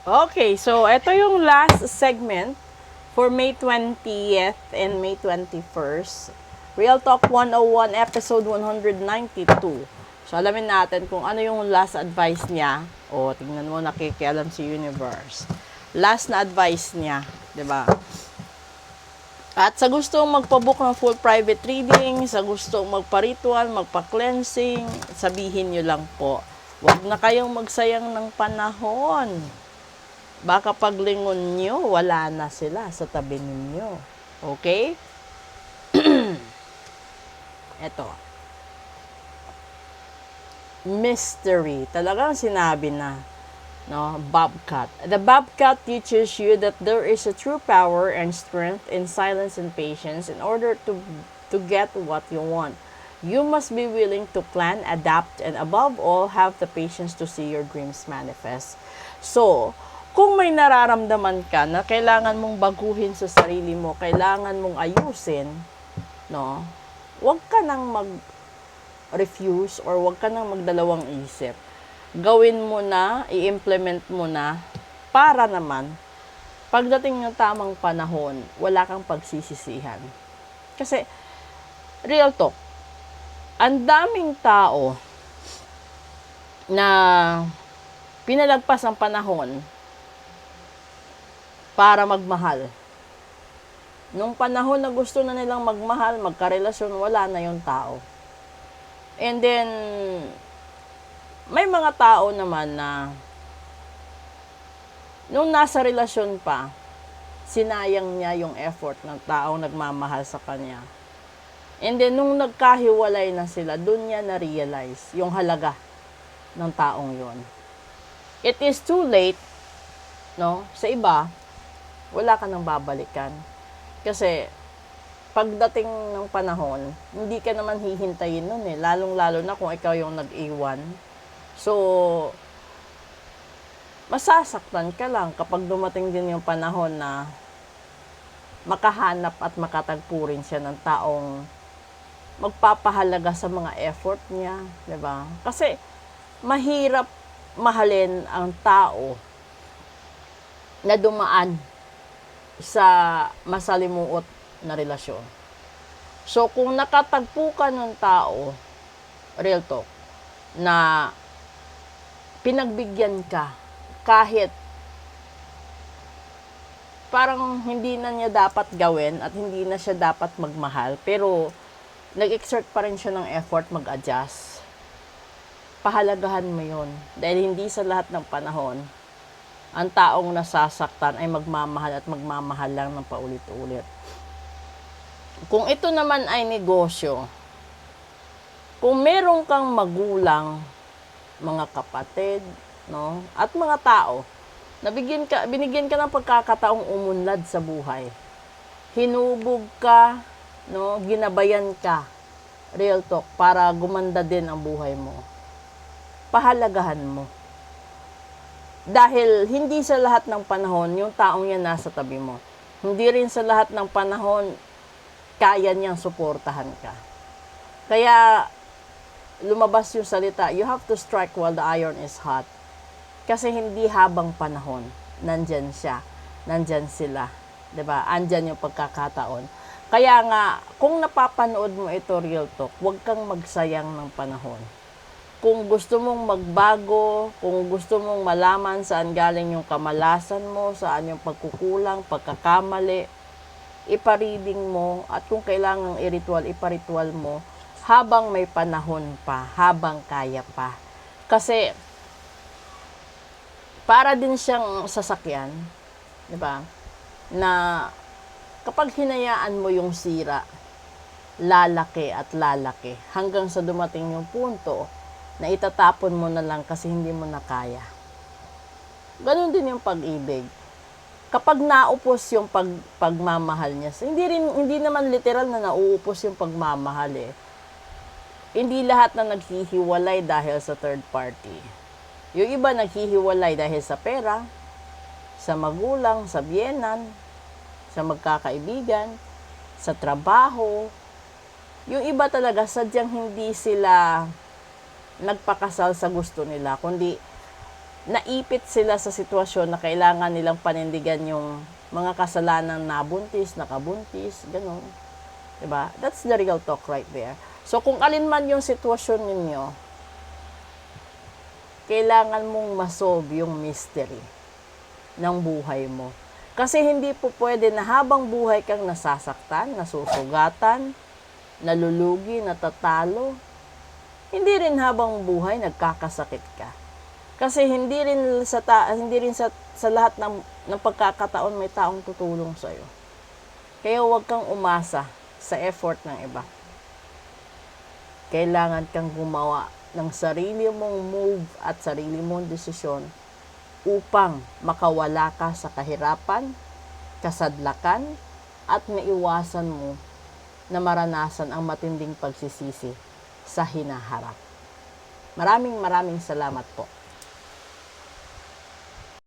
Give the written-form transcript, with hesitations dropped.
Okay, so ito yung last segment for May 20th and May 21st. Real Talk 101, episode 192. So, alamin natin kung ano yung last advice niya. O, tingnan mo, nakikialam si Universe. Last na advice niya, 'di ba? At sa gustong magpabook ng full private reading, sa gustong magpa-ritual, magpa-cleansing, sabihin nyo lang po. Huwag na kayong magsayang ng panahon. Baka paglingon nyo, wala na sila sa tabi ninyo. Okay? Eto. Mystery. Talagang sinabi na. No, Bobcat. The Bobcat teaches you that there is a true power and strength in silence and patience in order to get what you want. You must be willing to plan, adapt, and above all, have the patience to see your dreams manifest. So, kung may nararamdaman ka na kailangan mong baguhin sa sarili mo, kailangan mong ayusin, no, huwag ka nang mag-refuse or huwag ka nang magdalawang isip. Gawin mo na, i-implement mo na, para naman, pagdating ng tamang panahon, wala kang pagsisisihan. Kasi, real talk, ang daming tao na pinalagpas ang panahon para magmahal. Nung panahon na gusto na nilang magmahal, magkarelasyon, wala na yung tao. And then, may mga tao naman na nung nasa relasyon pa, sinayang niya yung effort ng taong nagmamahal sa kanya. And then, nung nagkahiwalay na sila, dun niya na-realize yung halaga ng taong yon. It is too late, no? Sa iba, wala ka nang babalikan. Kasi, pagdating ng panahon, hindi ka naman hihintayin nun eh. Lalong-lalo na kung ikaw yung nag-iwan. So, masasaktan ka lang kapag dumating din yung panahon na makahanap at makatagpo rin siya ng taong magpapahalaga sa mga effort niya, 'di ba? Kasi mahirap mahalin ang tao na dumaan sa masalimuot na relasyon. So, kung nakatagpo ka ng tao, real talk, na pinagbigyan ka kahit parang hindi na niya dapat gawin at hindi na siya dapat magmahal, pero nag-exert pa rin siya ng effort mag-adjust. Pahalagahan mo yun. Dahil hindi sa lahat ng panahon, ang taong nasasaktan ay magmamahal at magmamahal lang ng paulit-ulit. Kung ito naman ay negosyo, kung meron kang magulang, mga kapatid, no, at mga tao, binigyan ka ng pagkakataong umunlad sa buhay. Hinubog ka, no, ginabayan ka, real talk, para gumanda din ang buhay mo. Pahalagahan mo. Dahil hindi sa lahat ng panahon, yung taong yan nasa tabi mo. Hindi rin sa lahat ng panahon, kaya niyang suportahan ka. Kaya, lumabas yung salita, you have to strike while the iron is hot. Kasi hindi habang panahon, nandyan siya, nandyan sila. 'Di ba? Andyan yung pagkakataon. Kaya nga, kung napapanood mo ito, real talk, huwag kang magsayang ng panahon. Kung gusto mong magbago, kung gusto mong malaman saan galing yung kamalasan mo, saan yung pagkukulang, pagkakamali, ipareading mo, at kung kailangang iritual, iparitual mo, habang may panahon pa, habang kaya pa. Kasi, para din siyang sasakyan, di ba? Na kapag hinayaan mo yung sira, lalaki at lalaki, hanggang sa dumating yung punto na itatapon mo na lang kasi hindi mo na kaya. Ganon din yung pag-ibig. Kapag naupos yung pagmamahal niya, hindi naman literal na nauupos yung pagmamahal eh. Hindi lahat na naghihiwalay dahil sa third party. Yung iba naghihiwalay dahil sa pera, sa magulang, sa biyenan, sa magkakaibigan, sa trabaho. Yung iba talaga sadyang hindi sila nagpakasal sa gusto nila, kundi naipit sila sa sitwasyon na kailangan nilang panindigan yung mga kasalanan nabuntis, nakabuntis, gano'n. Diba? That's the real talk right there. So, kung alin man yung sitwasyon ninyo, kailangan mong masolve yung mystery ng buhay mo. Kasi hindi po pwede na habang buhay kang nasasaktan, nasusugatan, nalulugi, natatalo, hindi rin habang buhay nagkakasakit ka. Kasi hindi rin sa lahat ng pagkakataon may taong tutulong sa iyo. Kaya huwag kang umasa sa effort ng iba. Kailangan kang gumawa ng sarili mong move at sarili mong desisyon upang makawala ka sa kahirapan, kasadlakan, at maiwasan mo na maranasan ang matinding pagsisisi sa hinaharap. Maraming salamat po.